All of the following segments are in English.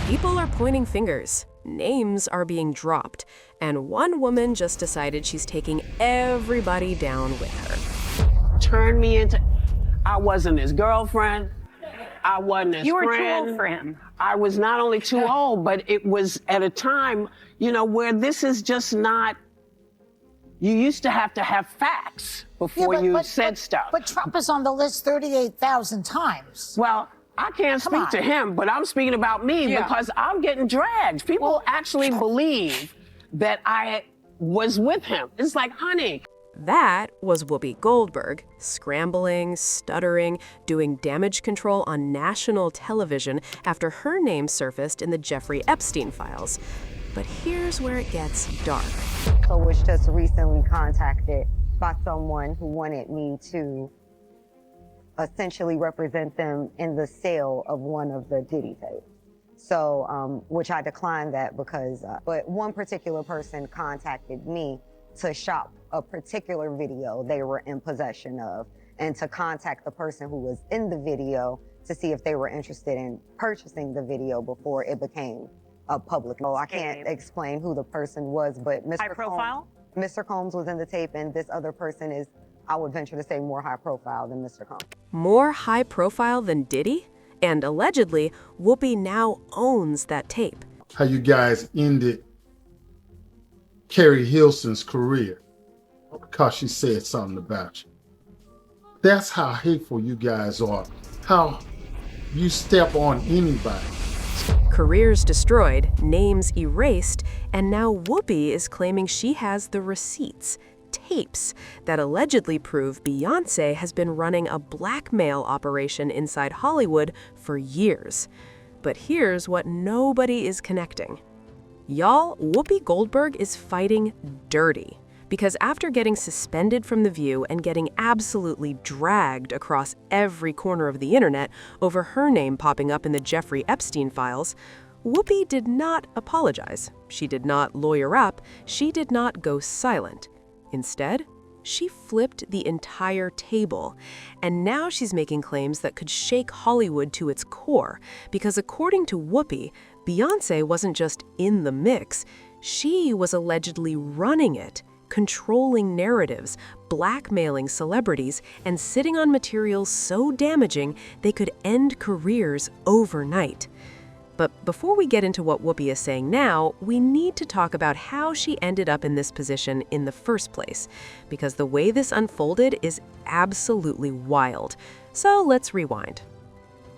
People are pointing fingers. Names are being dropped. And one woman just decided she's taking everybody down with her. Turned me into... I wasn't his girlfriend. I wasn't his friend. You were too old for him. I was not only too old, but it was at a time, where this is just not... You used to have facts before you said stuff. But Trump is on the list 38,000 times. Well, I can't speak to him, but I'm speaking about me because I'm getting dragged. People actually believe that I was with him. It's like, honey. That was Whoopi Goldberg, scrambling, stuttering, doing damage control on national television after her name surfaced in the Jeffrey Epstein files. But here's where it gets dark. I was just recently contacted by someone who wanted me to essentially represent them in the sale of one of the Diddy tapes. So, which I declined that because, but one particular person contacted me to shop a particular video they were in possession of and to contact the person who was in the video to see if they were interested in purchasing the video before it became a public. Well, I can't explain who the person was, but Mr. High profile? Mr. Combs was in the tape, and this other person is, I would venture to say, more high profile than Mr. Combs. More high profile than Diddy? And allegedly, Whoopi now owns that tape. How you guys ended Carrie Hilson's career because she said something about you. That's how hateful you guys are. How you step on anybody. Careers destroyed, names erased, and now Whoopi is claiming she has the receipts, tapes, that allegedly prove Beyonce has been running a blackmail operation inside Hollywood for years. But here's what nobody is connecting. Y'all, Whoopi Goldberg is fighting dirty. Because after getting suspended from The View and getting absolutely dragged across every corner of the internet over her name popping up in the Jeffrey Epstein files, Whoopi did not apologize. She did not lawyer up. She did not go silent. Instead, she flipped the entire table. And now she's making claims that could shake Hollywood to its core. Because according to Whoopi, Beyonce wasn't just in the mix. She was allegedly running it. Controlling narratives, blackmailing celebrities, and sitting on materials so damaging they could end careers overnight. But before we get into what Whoopi is saying now, we need to talk about how she ended up in this position in the first place, because the way this unfolded is absolutely wild. So let's rewind.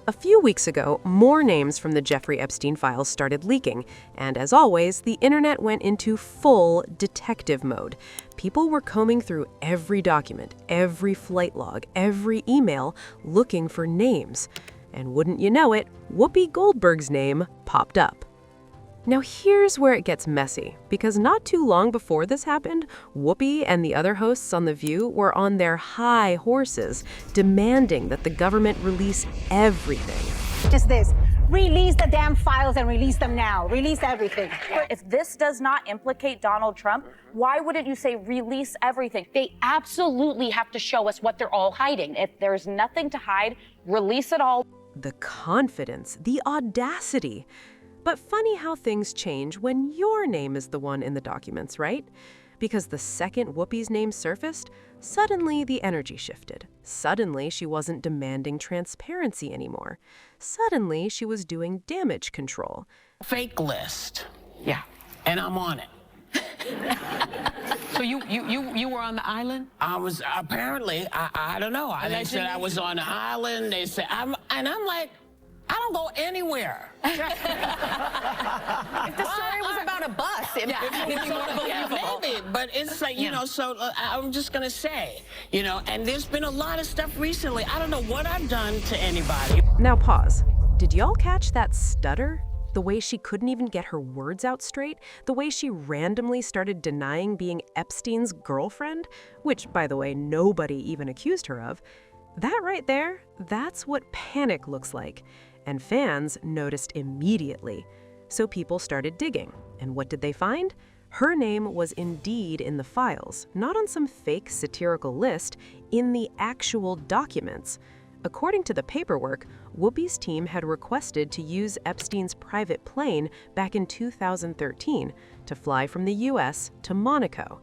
A few weeks ago, more names from the Jeffrey Epstein files started leaking, and as always, the internet went into full detective mode. People were combing through every document, every flight log, every email, looking for names. And wouldn't you know it, Whoopi Goldberg's name popped up. Now here's where it gets messy, because not too long before this happened, Whoopi and the other hosts on The View were on their high horses, demanding that the government release everything. Just this. Release the damn files and release them now. Release everything. If this does not implicate Donald Trump, why wouldn't you say release everything? They absolutely have to show us what they're all hiding. If there's nothing to hide, release it all. The confidence, the audacity. But funny how things change when your name is the one in the documents, right? Because the second Whoopi's name surfaced, suddenly the energy shifted. Suddenly she wasn't demanding transparency anymore. Suddenly she was doing damage control. Fake list. Yeah. And I'm on it. So you were on the island? I was apparently, I don't know. They said I was on the island. They said, I'm like, I don't go anywhere. If the story was about a bus, it would be more believable. Maybe, but it's like, so I'm just going to say, and there's been a lot of stuff recently. I don't know what I've done to anybody. Now pause. Did y'all catch that stutter? The way she couldn't even get her words out straight? The way she randomly started denying being Epstein's girlfriend? Which, by the way, nobody even accused her of. That right there, that's what panic looks like. And fans noticed immediately. So people started digging. And what did they find? Her name was indeed in the files, not on some fake satirical list, in the actual documents. According to the paperwork, Whoopi's team had requested to use Epstein's private plane back in 2013 to fly from the US to Monaco.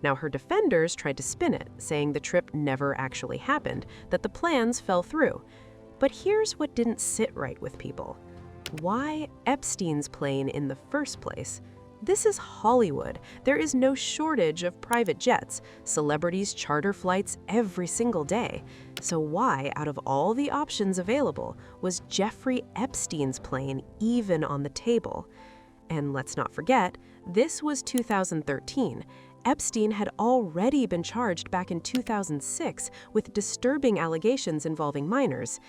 Now, her defenders tried to spin it, saying the trip never actually happened, that the plans fell through. But here's what didn't sit right with people. Why Epstein's plane in the first place? This is Hollywood. There is no shortage of private jets. Celebrities charter flights every single day. So why, out of all the options available, was Jeffrey Epstein's plane even on the table? And let's not forget, this was 2013. Epstein had already been charged back in 2006 with disturbing allegations involving minors.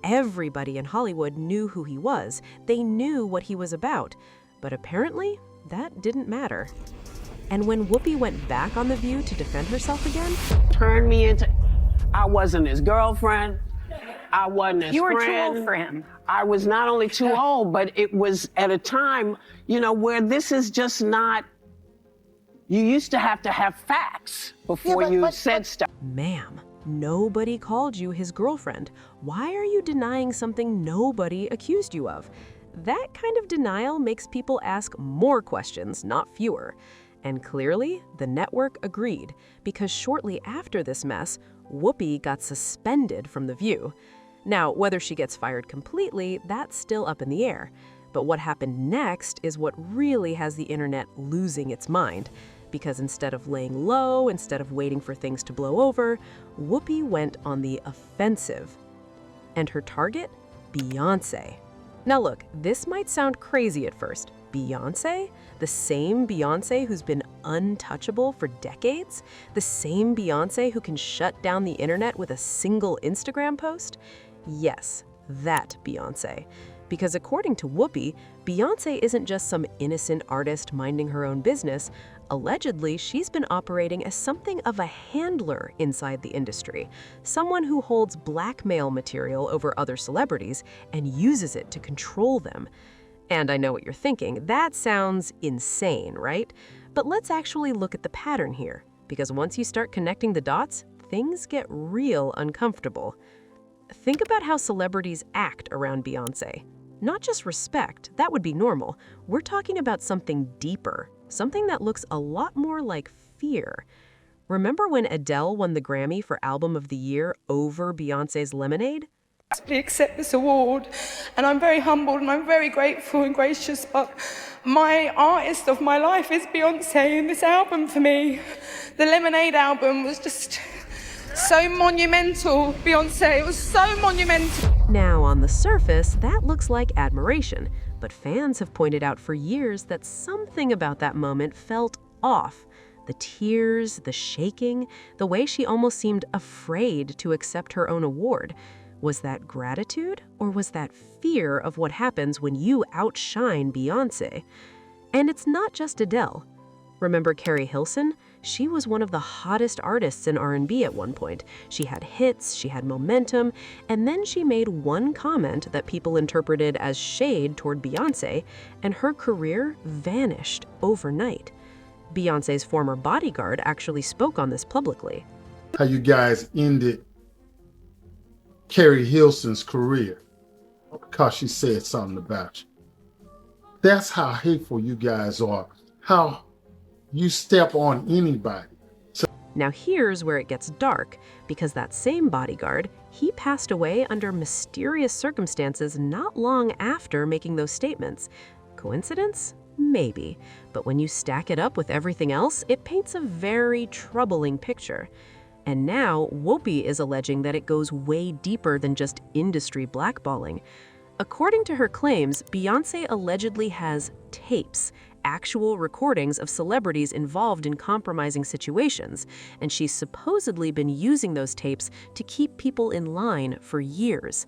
Everybody in Hollywood knew who he was. They knew what he was about. But apparently, that didn't matter. And when Whoopi went back on The View to defend herself again, Turned me into, I wasn't his girlfriend. I wasn't his You were too friend. old for him. I was not only too old, but it was at a time, where this is just not, you used to have facts before you said stuff. ma'am, nobody called you his girlfriend. Why are you denying something nobody accused you of? That kind of denial makes people ask more questions, not fewer. And clearly, the network agreed, because shortly after this mess, Whoopi got suspended from The View. Now, whether she gets fired completely, that's still up in the air. But what happened next is what really has the internet losing its mind. Because instead of laying low, instead of waiting for things to blow over, Whoopi went on the offensive. And her target? Beyonce. Now look, this might sound crazy at first. Beyonce? The same Beyonce who's been untouchable for decades? The same Beyonce who can shut down the internet with a single Instagram post? Yes, that Beyonce. Because according to Whoopi, Beyonce isn't just some innocent artist minding her own business. Allegedly, she's been operating as something of a handler inside the industry, someone who holds blackmail material over other celebrities and uses it to control them. And I know what you're thinking, that sounds insane, right? But let's actually look at the pattern here, because once you start connecting the dots, things get real uncomfortable. Think about how celebrities act around Beyonce. Not just respect, that would be normal. We're talking about something deeper, something that looks a lot more like fear. Remember when Adele won the Grammy for Album of the Year over Beyonce's Lemonade? To accept this award, and I'm very humbled and I'm very grateful and gracious, but my artist of my life is Beyonce, and this album for me, the Lemonade album, was just so monumental. Beyonce, it was so monumental. Now, on the surface, that looks like admiration, but fans have pointed out for years that something about that moment felt off. The tears, the shaking, the way she almost seemed afraid to accept her own award. Was that gratitude, or was that fear of what happens when you outshine Beyonce? And it's not just Adele. Remember Carrie Hilson? She was one of the hottest artists in R&B at one point. She had hits, she had momentum, and then she made one comment that people interpreted as shade toward Beyonce, and her career vanished overnight. Beyonce's former bodyguard actually spoke on this publicly. How you guys ended Carrie Hilson's career because she said something about you. That's how hateful you guys are. How you step on anybody. Now here's where it gets dark, because that same bodyguard, he passed away under mysterious circumstances not long after making those statements. Coincidence? Maybe. But when you stack it up with everything else, it paints a very troubling picture. And now, Whoopi is alleging that it goes way deeper than just industry blackballing. According to her claims, Beyonce allegedly has tapes, actual recordings of celebrities involved in compromising situations, and she's supposedly been using those tapes to keep people in line for years.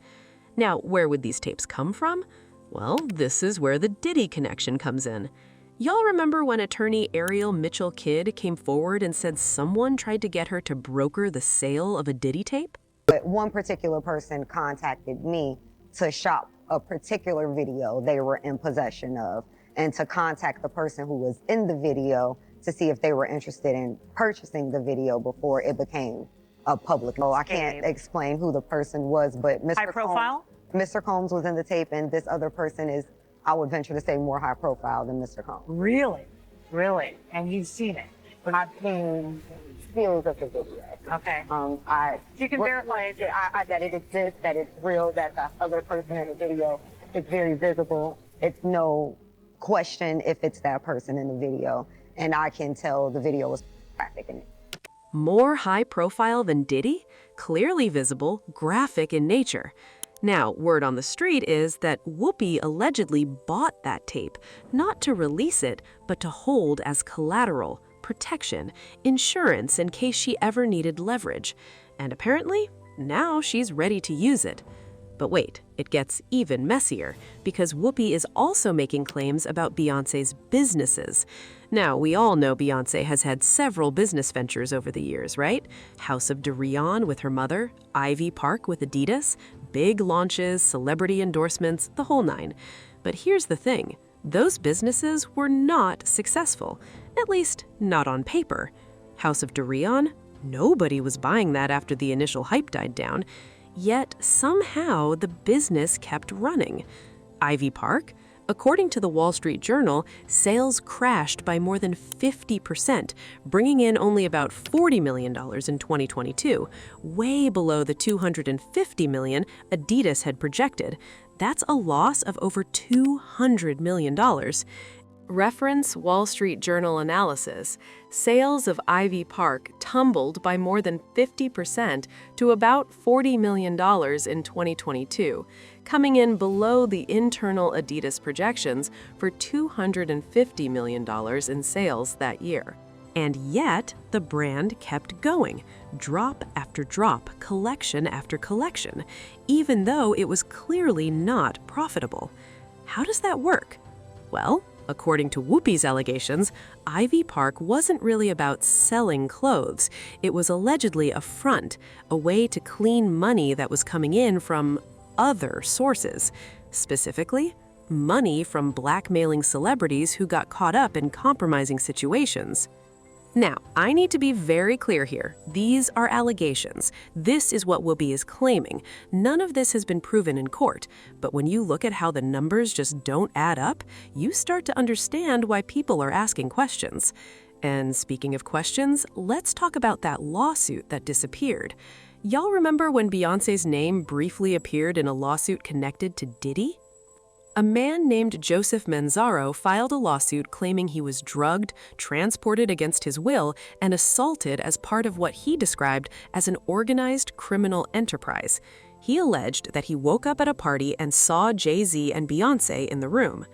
Now, where would these tapes come from? Well, this is where the Diddy connection comes in. Y'all remember when attorney Ariel Mitchell-Kidd came forward and said someone tried to get her to broker the sale of a Diddy tape? But one particular person contacted me to shop a particular video they were in possession of, and to contact the person who was in the video to see if they were interested in purchasing the video before it became a public. So I can't explain who the person was, but Mr. High profile? Mr. Combs was in the tape, and this other person is, I would venture to say, more high profile than Mr. Combs. Really? Really? And you've seen it? I've seen stills of the video. Okay. You can verify that it exists, that it's real, that the other person in the video is very visible. It's no question if it's that person in the video, and I can tell the video was graphic in it. More high profile than Diddy? Clearly visible, graphic in nature. Now, word on the street is that Whoopi allegedly bought that tape, not to release it, but to hold as collateral, protection, insurance in case she ever needed leverage. And apparently, now she's ready to use it. But wait, it gets even messier, because Whoopi is also making claims about Beyonce's businesses. Now, we all know Beyonce has had several business ventures over the years, right? House of Darion with her mother, Ivy Park with Adidas, big launches, celebrity endorsements, the whole nine. But here's the thing, those businesses were not successful, at least not on paper. House of Darion? Nobody was buying that after the initial hype died down. Yet, somehow, the business kept running. Ivy Park? According to the Wall Street Journal, sales crashed by more than 50%, bringing in only about $40 million in 2022, way below the $250 million Adidas had projected. That's a loss of over $200 million. Reference Wall Street Journal analysis. Sales of Ivy Park tumbled by more than 50% to about $40 million in 2022, coming in below the internal Adidas projections for $250 million in sales that year. And yet, the brand kept going, drop after drop, collection after collection, even though it was clearly not profitable. How does that work? Well, according to Whoopi's allegations, Ivy Park wasn't really about selling clothes. It was allegedly a front, a way to clean money that was coming in from other sources. Specifically, money from blackmailing celebrities who got caught up in compromising situations. Now, I need to be very clear here. These are allegations. This is what Whoopi is claiming. None of this has been proven in court. But when you look at how the numbers just don't add up, you start to understand why people are asking questions. And speaking of questions, let's talk about that lawsuit that disappeared. Y'all remember when Beyonce's name briefly appeared in a lawsuit connected to Diddy? A man named Joseph Manzaro filed a lawsuit claiming he was drugged, transported against his will, and assaulted as part of what he described as an organized criminal enterprise. He alleged that he woke up at a party and saw Jay-Z and Beyonce in the room.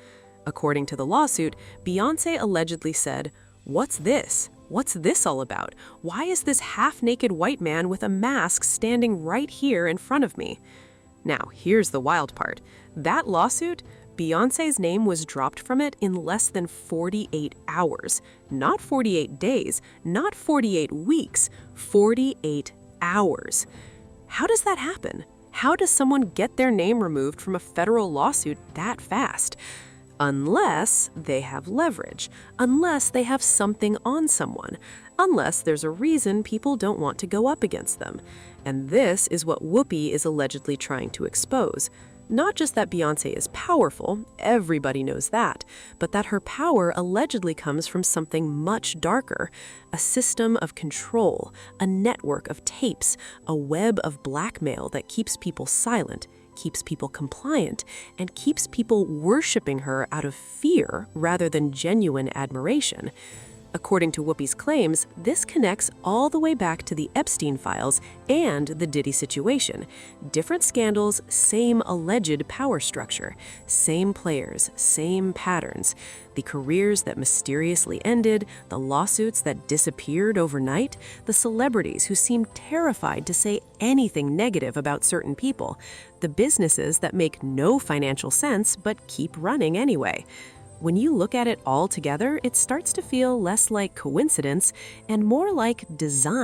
According to the lawsuit, Beyonce allegedly said, "What's this? What's this all about? Why is this half-naked white man with a mask standing right here in front of me?" Now, here's the wild part. That lawsuit, Beyonce's name was dropped from it in less than 48 hours. Not 48 days, not 48 weeks, 48 hours. How does that happen? How does someone get their name removed from a federal lawsuit that fast? Unless they have leverage, unless they have something on someone, unless there's a reason people don't want to go up against them. And this is what Whoopi is allegedly trying to expose. Not just that Beyonce is powerful, everybody knows that, but that her power allegedly comes from something much darker, a system of control, a network of tapes, a web of blackmail that keeps people silent, keeps people compliant, and keeps people worshiping her out of fear rather than genuine admiration. According to Whoopi's claims, this connects all the way back to the Epstein files and the Diddy situation. Different scandals, same alleged power structure, same players, same patterns. The careers that mysteriously ended, the lawsuits that disappeared overnight, the celebrities who seemed terrified to say anything negative about certain people, the businesses that make no financial sense but keep running anyway. When you look at it all together, it starts to feel less like coincidence and more like design.